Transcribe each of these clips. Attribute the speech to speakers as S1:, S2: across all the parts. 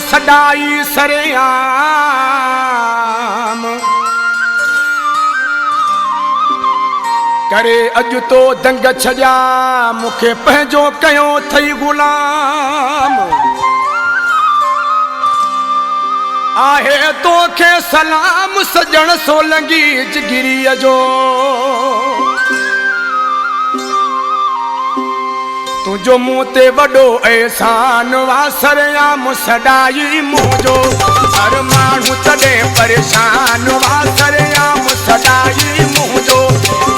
S1: सदाई सरेआम करे अज तो दंग छजा मुखे पंहिंजो कयो थई गुलाम आहे तोखे सलाम सजण सोलंगी जिगिरीअ जो तुझो मुंह ते वॾो एहसान वा सरेआम सदाई मुंहिंजो हर माण्हू तॾहिं परेशान वा सरेआम सदाई मुंहिंजो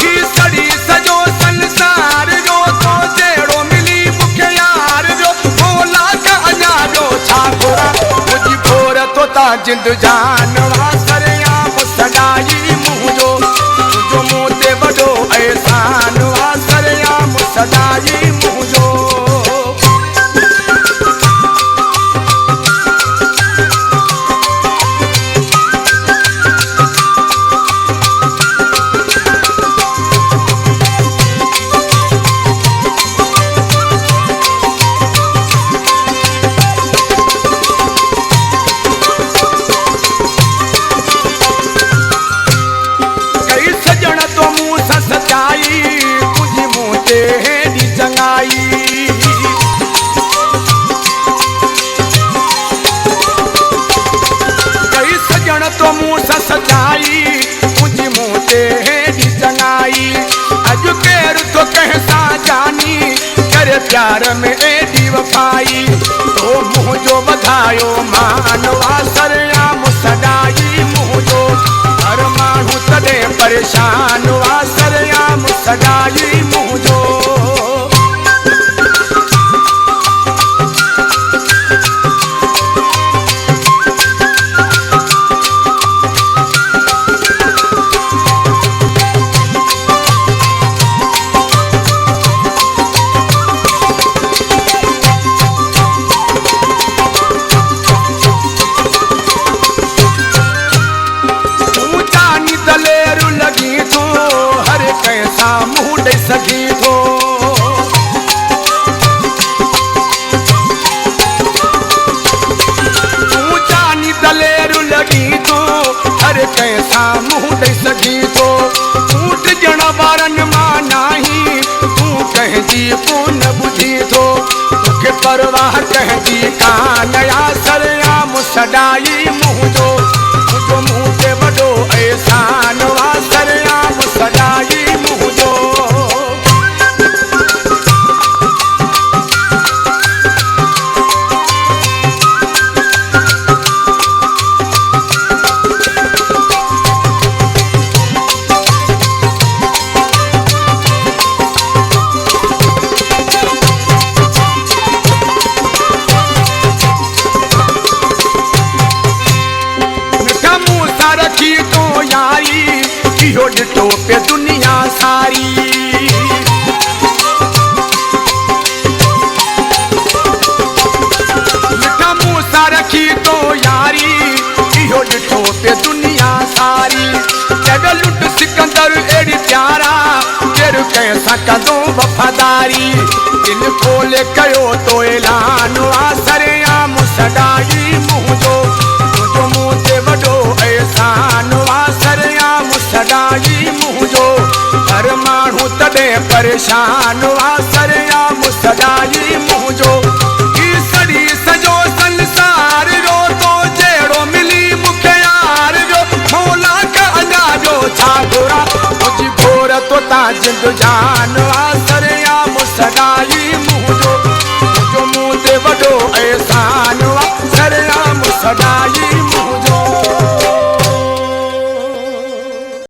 S1: ही सड़ी सॼो संसार जो तो जहिड़ो मिली मूंखे यार जो भोला का अञा ॿियो छा घुरा मुंहिंजी घोर तो ता जिंद जान वा सरेआम सदाई मुंहिंजो तुझो मुंह ते वॾो एहसान वा सरेआम सदाई मुंहिंजो तो मुँह सा सजाई मुझी मुँह ते हेडी चंगाई अज केर तो कहसा जानी करे प्यार में एडी वफाई तो मुँह जो बधायो मानवा सरेआम सदाई मुँह जो हर माण्हू तॾहिं परेशान वा सरेआम सदाई मुँह जो सगी थो तूं जानी दलेरु लगी थो हर कैसा मुंह ॾेई सघी थो तूं टिजण वारनि मां नाही तूं कंहिंजी कोन ॿुधी थो तोखे परवाह कंहिंजी कान या सरेआम सदाई मुंह जो तुंहिंजो मुंह ते वॾो एहसान वा सरेआम सदाई मुंह जो ॾिठो पे दुनिया सारी मिठा मुंह सां रखी तो यारी इहो ॾिठो पे दुनिया सारी चवे लुट सिकंदर एड़ी प्यारा केरु कंहिंसां कंदो वफ़ादारी दिल खोले कयो तो ऐलान वा सरेआम सदाई मुंह जो तुंहिंजो मुंह ते वॾो एहसान वा सरेआम सदाई मुंह जो हर माण्हू तॾहिं परेशान वा सरेआम सदाई मुंह जो ही सड़ी सॼो संसार जो तो जहिड़ो मिली मूंखे यार जो भोला का अञा ॿियो छा घुरा मुंहिंजी घोर तो ता जिंद जान वा